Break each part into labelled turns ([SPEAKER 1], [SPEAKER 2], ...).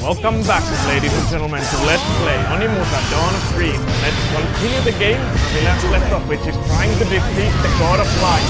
[SPEAKER 1] Welcome back, ladies and gentlemen, to Let's Play Onimusha Dawn of Dreams. Let's continue the game where we left off, which is trying to defeat the God of Light.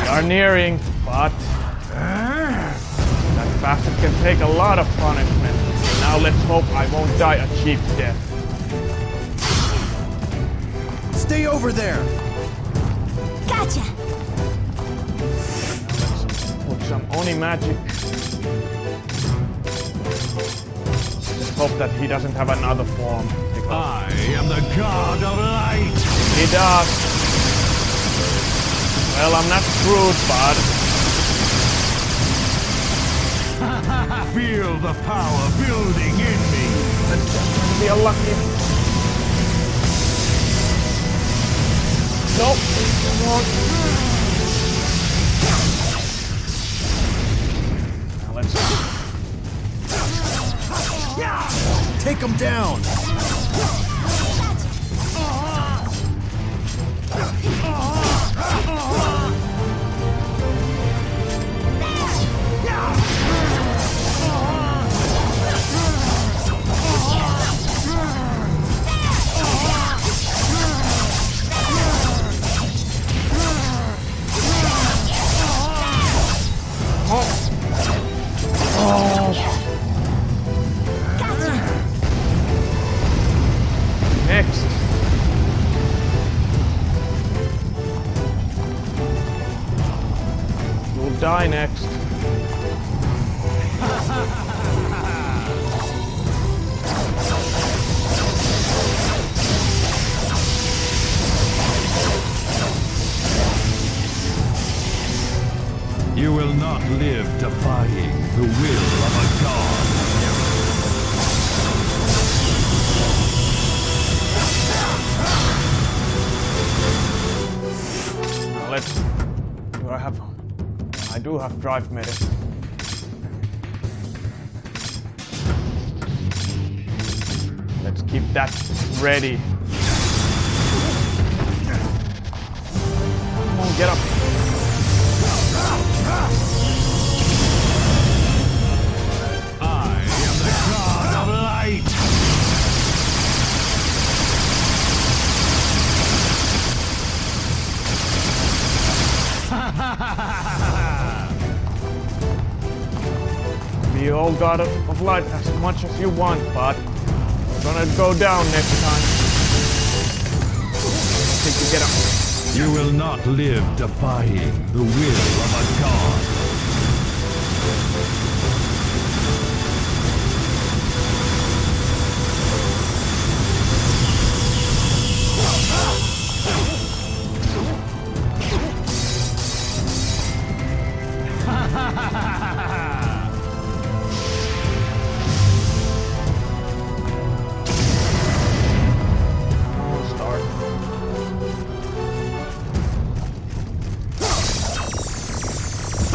[SPEAKER 1] We are nearing, but that bastard can take a lot of punishment. Now let's hope I won't die a cheap death.
[SPEAKER 2] Stay over there!
[SPEAKER 3] Gotcha!
[SPEAKER 1] Let's put some Oni magic. Just hope that he doesn't have another form.
[SPEAKER 4] I am the God of Light!
[SPEAKER 1] He does. Well, I'm not screwed, bud.
[SPEAKER 4] Feel the power building in me!
[SPEAKER 1] Let's just be a lucky. Nope. Come on. Now let's
[SPEAKER 2] Take him down!
[SPEAKER 1] Next. You'll die next.
[SPEAKER 4] You will not live defying the will of a god.
[SPEAKER 1] Now let's. I do have drive medicine. Let's keep that ready. Come on, get up.
[SPEAKER 4] I am the God of Light!
[SPEAKER 1] Be all God of Light as much as you want, but we're gonna go down next time. Take you get up.
[SPEAKER 4] You will not live defying the will of a god.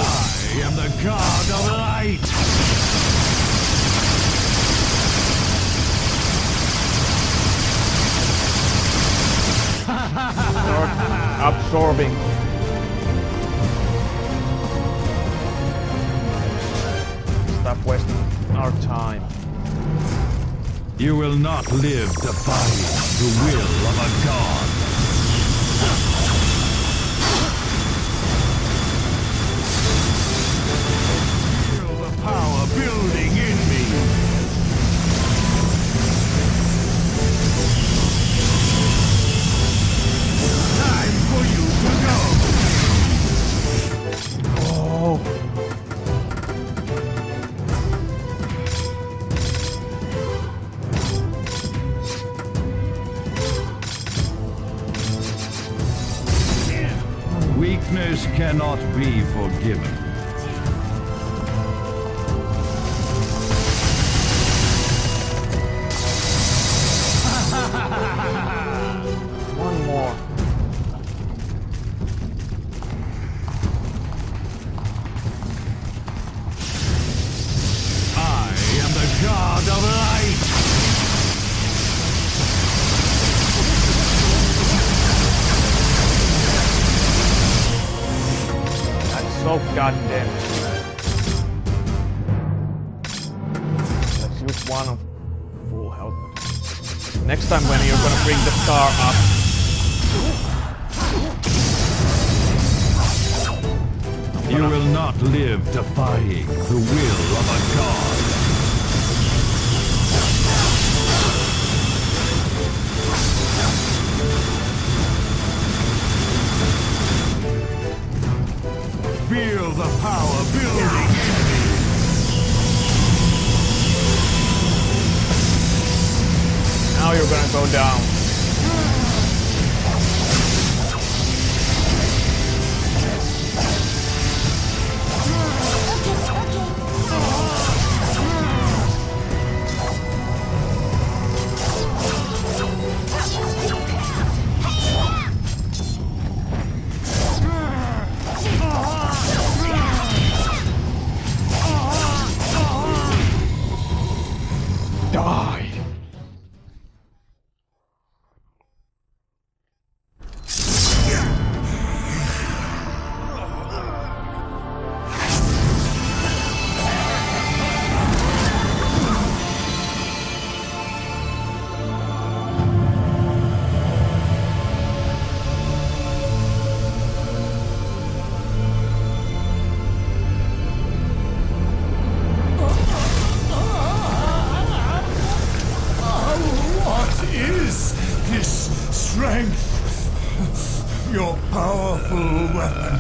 [SPEAKER 4] I am the God of Light!
[SPEAKER 1] Start absorbing. Stop wasting our time.
[SPEAKER 4] You will not live defying the will of a god. Feel the power building in me. Time for you to go.
[SPEAKER 1] Oh.
[SPEAKER 4] Weakness cannot be forgiven.
[SPEAKER 1] One more.
[SPEAKER 4] I am the God of Light!
[SPEAKER 1] Oh, goddamn. Let's use one of full health. Next time when you're gonna bring the star up.
[SPEAKER 4] You will not live defying the will of a god. Feel the power building in me.
[SPEAKER 1] Now you're gonna go down.
[SPEAKER 2] Your powerful weapon.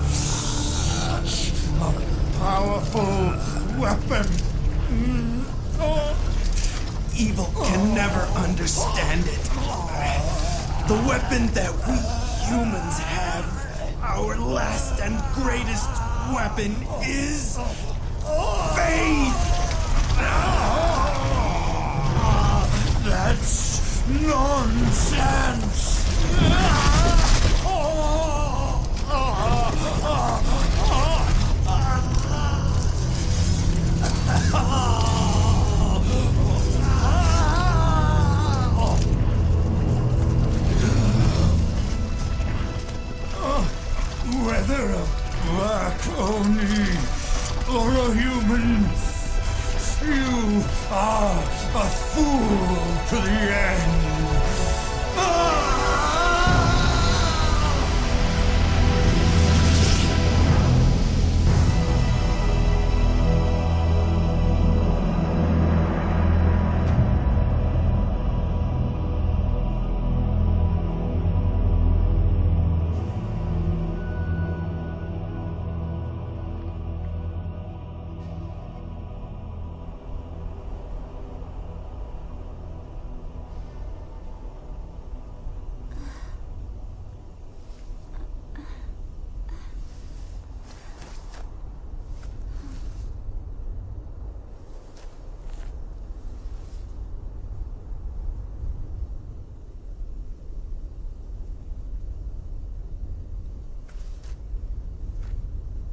[SPEAKER 2] Such a powerful weapon. Evil can never understand it. The weapon that we humans have, our last and greatest weapon, is faith. That's nonsense. Whether a black Oni or a human, you are a fool to the end.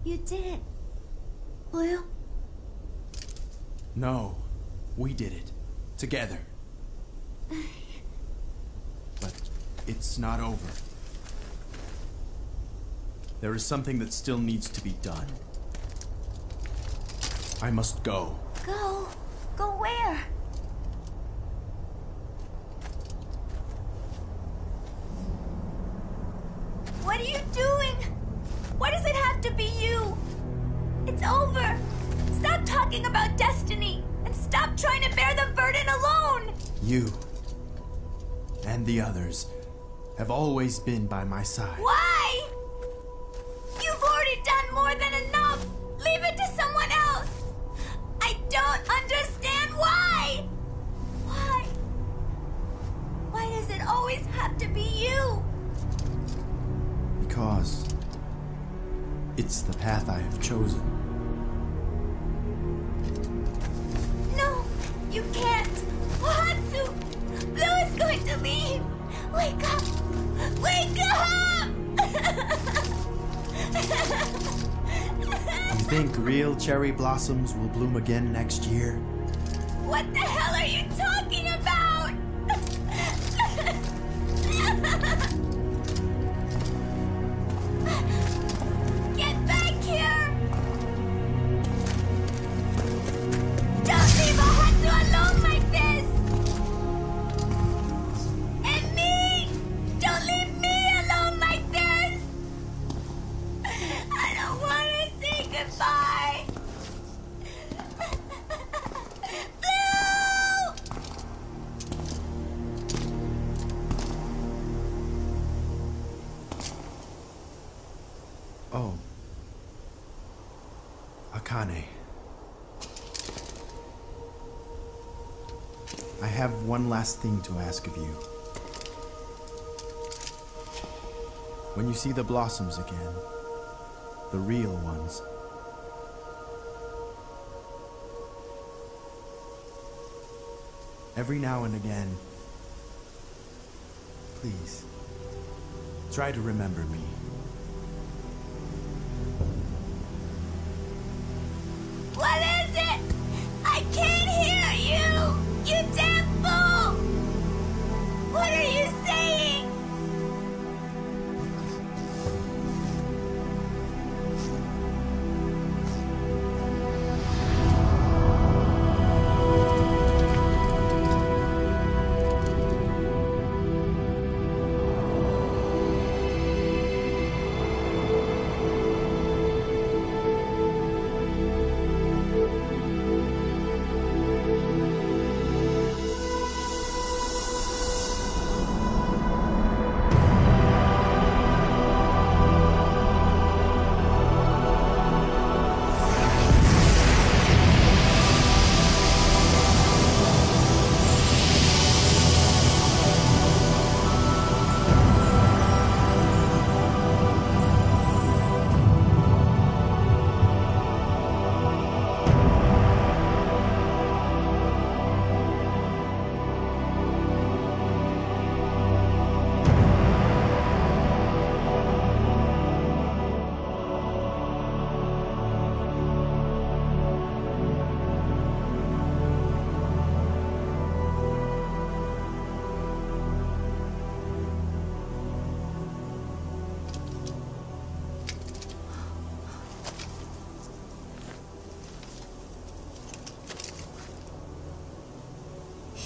[SPEAKER 3] You did it, Blue.
[SPEAKER 2] No, we did it. Together. But it's not over. There is something that still needs to be done. I must go.
[SPEAKER 3] Go? Go where? What are you doing? Why does it have to be you? It's over. Stop talking about destiny and stop trying to bear the burden alone.
[SPEAKER 2] You and the others have always been by my side.
[SPEAKER 3] Why? You've already done more than enough. Leave it to someone else. I don't understand why. Why? Why does it always have to be you?
[SPEAKER 2] Because it's the path I have chosen.
[SPEAKER 3] No, you can't. Wahatsu! Blue is going to leave. Wake up! Wake up!
[SPEAKER 2] You think real cherry blossoms will bloom again next year?
[SPEAKER 3] What the hell are you talking about? Get back here!
[SPEAKER 2] Oh. Akane. I have one last thing to ask of you. When you see the blossoms again, the real ones, every now and again, please, try to remember me.
[SPEAKER 3] What is it? I can't hear you! You damn fool! What are you saying?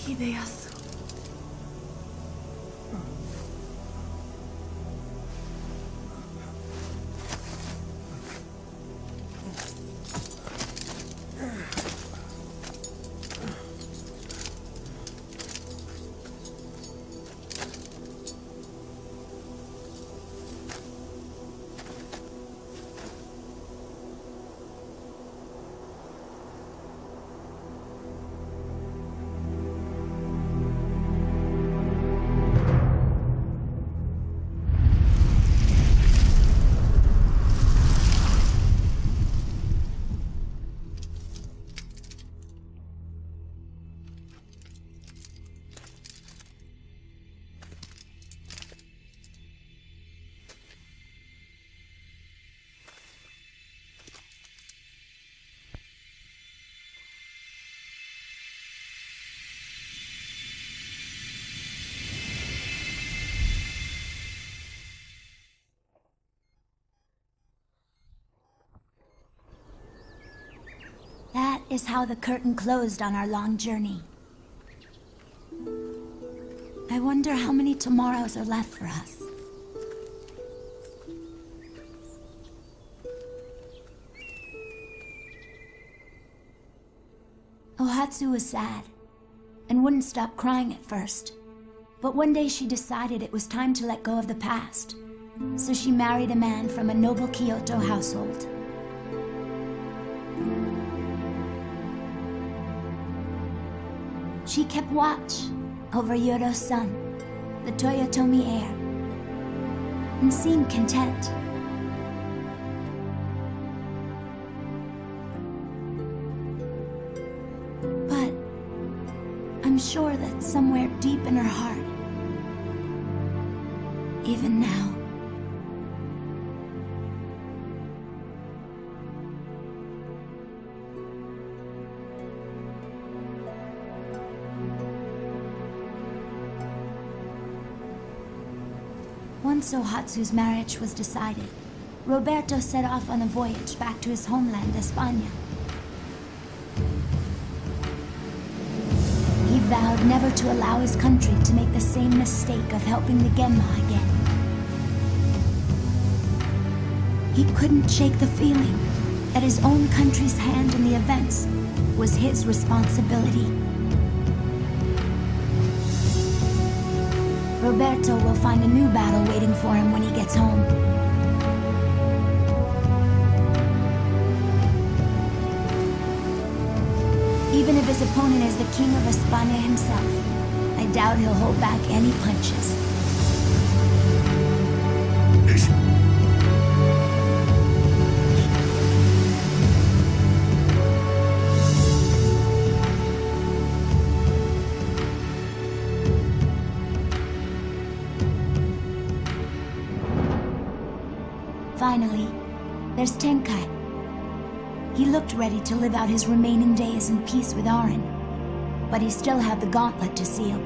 [SPEAKER 3] Hideyasu. That is how the curtain closed on our long journey. I wonder how many tomorrows are left for us. Ohatsu was sad, and wouldn't stop crying at first. But one day she decided it was time to let go of the past. So she married a man from a noble Kyoto household. She kept watch over Yoro's son, the Toyotomi heir, and seemed content. But I'm sure that somewhere deep in her heart, even now, once Ohatsu's marriage was decided, Roberto set off on a voyage back to his homeland, España. He vowed never to allow his country to make the same mistake of helping the Genma again. He couldn't shake the feeling that his own country's hand in the events was his responsibility. Roberto will find a new battle waiting for him when he gets home. Even if his opponent is the king of España himself, I doubt he'll hold back any punches. Finally, there's Tenkai. He looked ready to live out his remaining days in peace with Aren, but he still had the gauntlet to seal.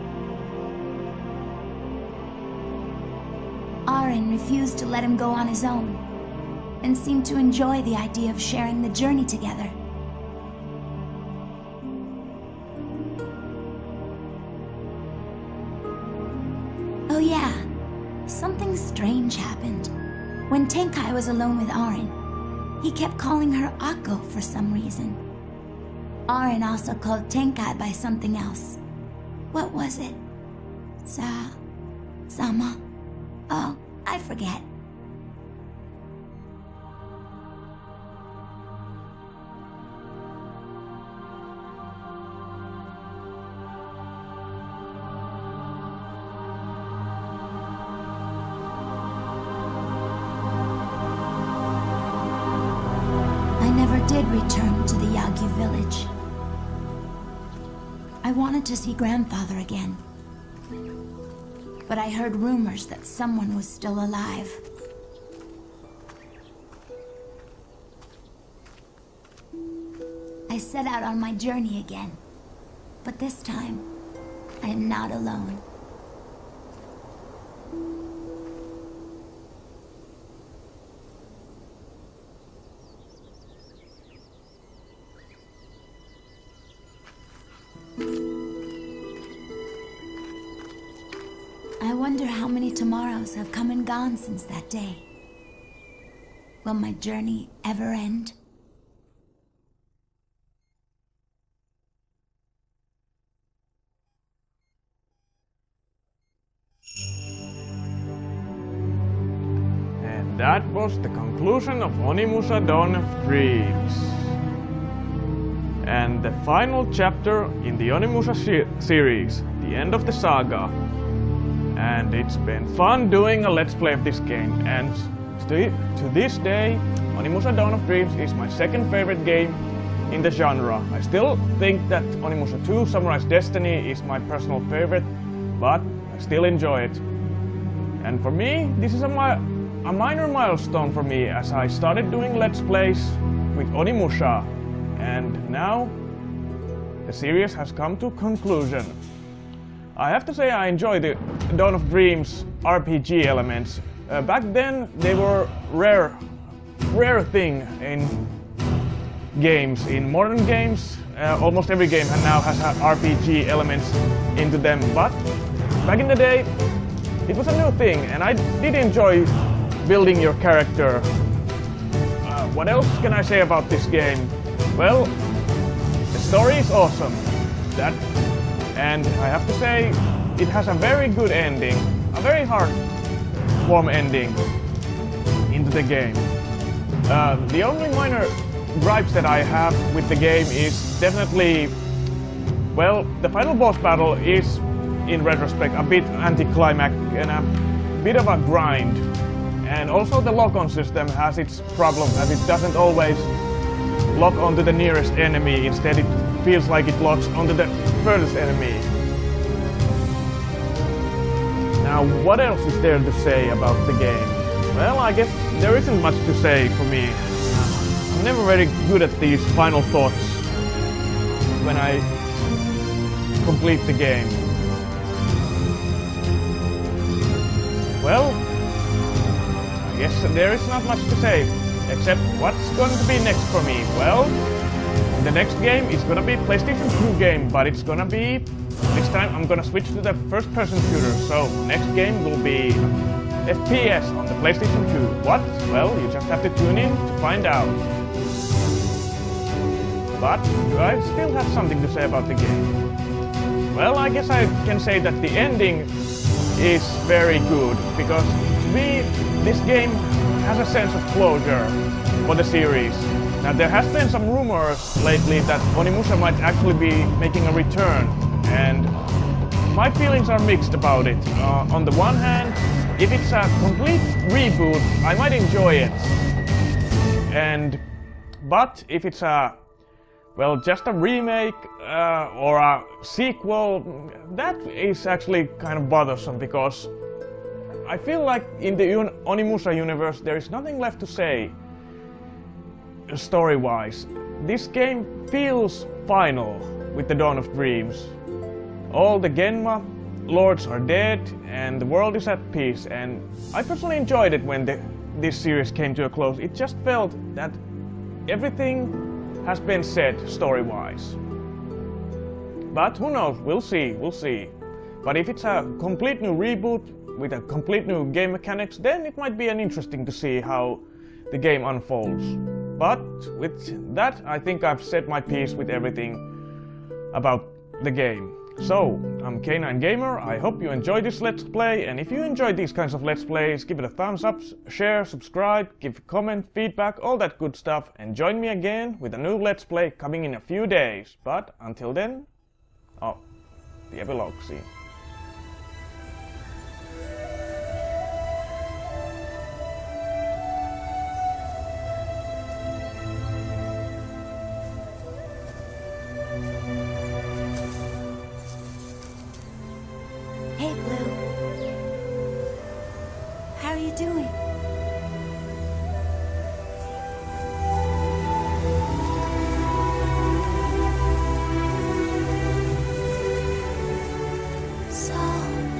[SPEAKER 3] Aren refused to let him go on his own, and seemed to enjoy the idea of sharing the journey together. Oh yeah, something strange happened. When Tenkai was alone with Aren, he kept calling her Akko for some reason. Aren also called Tenkai by something else. What was it? Sama? Oh, I forget. Did return to the Yagi village. I wanted to see grandfather again, but I heard rumors that someone was still alive. I set out on my journey again, but this time I am not alone. I wonder how many tomorrows have come and gone since that day. Will my journey ever end?
[SPEAKER 1] And that was the conclusion of Onimusha Dawn of Dreams. And the final chapter in the Onimusha series, the end of the saga. And it's been fun doing a Let's Play of this game, and to this day, Onimusha Dawn of Dreams is my second favorite game in the genre. I still think that Onimusha 2 Samurai's Destiny is my personal favorite, but I still enjoy it. And for me, this is a minor milestone for me, as I started doing Let's Plays with Onimusha, and now the series has come to conclusion. I have to say I enjoy the Dawn of Dreams RPG elements. Back then they were rare thing in games. In modern games, almost every game now has RPG elements into them. But back in the day, it was a new thing, and I did enjoy building your character. What else can I say about this game? Well, the story is awesome. And I have to say, it has a very good ending, a very warm ending into the game. The only minor gripes that I have with the game is definitely, well, the final boss battle is, in retrospect, a bit anticlimactic and a bit of a grind. And also the lock-on system has its problem, as it doesn't always lock onto the nearest enemy. Instead, it feels like it locks onto the furthest enemy. Now, what else is there to say about the game? Well, I guess there isn't much to say for me. I'm never very good at these final thoughts when I complete the game. Well, I guess there is not much to say, except what's going to be next for me. Well, the next game is gonna be PlayStation 2 game, but it's gonna be, this time I'm gonna switch to the first-person shooter, so next game will be FPS on the PlayStation 2. What? Well, you just have to tune in to find out. But I still have something to say about the game. Well, I guess I can say that the ending is very good, because to me, this game has a sense of closure for the series. Now there has been some rumors lately that Onimusha might actually be making a return, and my feelings are mixed about it. On the one hand, if it's a complete reboot, I might enjoy it. But if it's just a remake or a sequel, that is actually kind of bothersome, because I feel like in the Onimusha universe there is nothing left to say story-wise. This game feels final with the Dawn of Dreams. All the Genma lords are dead and the world is at peace, and I personally enjoyed it when this series came to a close. It just felt that everything has been said story-wise. But who knows, we'll see. But if it's a complete new reboot with a complete new game mechanics, then it might be interesting to see how the game unfolds. But with that, I think I've said my piece with everything about the game. So, I'm K9 Gamer, I hope you enjoyed this Let's Play, and if you enjoyed these kinds of Let's Plays, give it a thumbs up, share, subscribe, give a comment, feedback, all that good stuff, and join me again with a new Let's Play coming in a few days. But until then, the epilogue scene.
[SPEAKER 3] Hey, Blue. How are you doing? So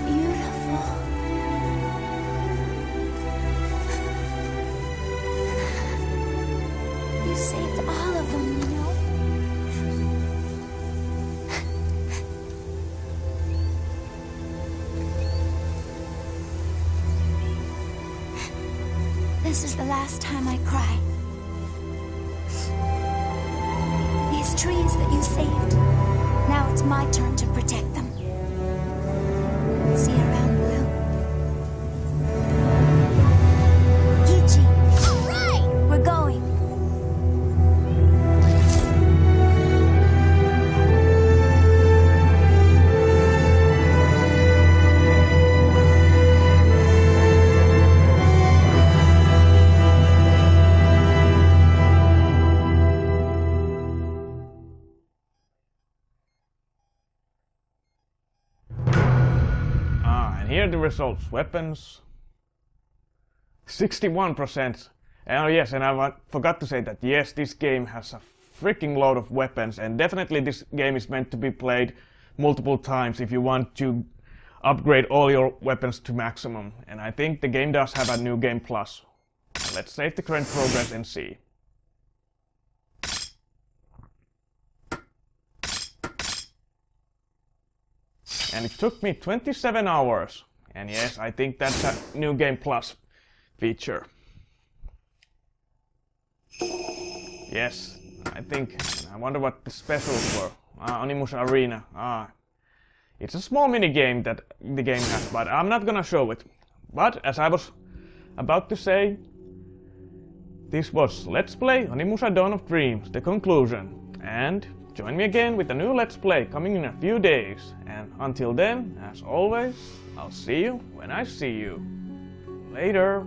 [SPEAKER 3] beautiful. You saved all of them, you know? This is the last time I cry. These trees that you saved, now it's my turn to protect them. See you around, Blue. Kichi! All right! We're going.
[SPEAKER 1] Here are the results. Weapons 61%. Oh yes, and I forgot to say that yes, this game has a freaking load of weapons, and definitely this game is meant to be played multiple times if you want to upgrade all your weapons to maximum. And I think the game does have a new game plus. Let's save the current progress and see. And it took me 27 hours. And yes, I think that's a new game plus feature. Yes, I wonder what the specials were. Onimusha Arena. It's a small mini game that the game has, but I'm not gonna show it. But as I was about to say, this was Let's Play Onimusha Dawn of Dreams, the conclusion. And join me again with a new Let's Play coming in a few days. And until then, as always, I'll see you when I see you. Later.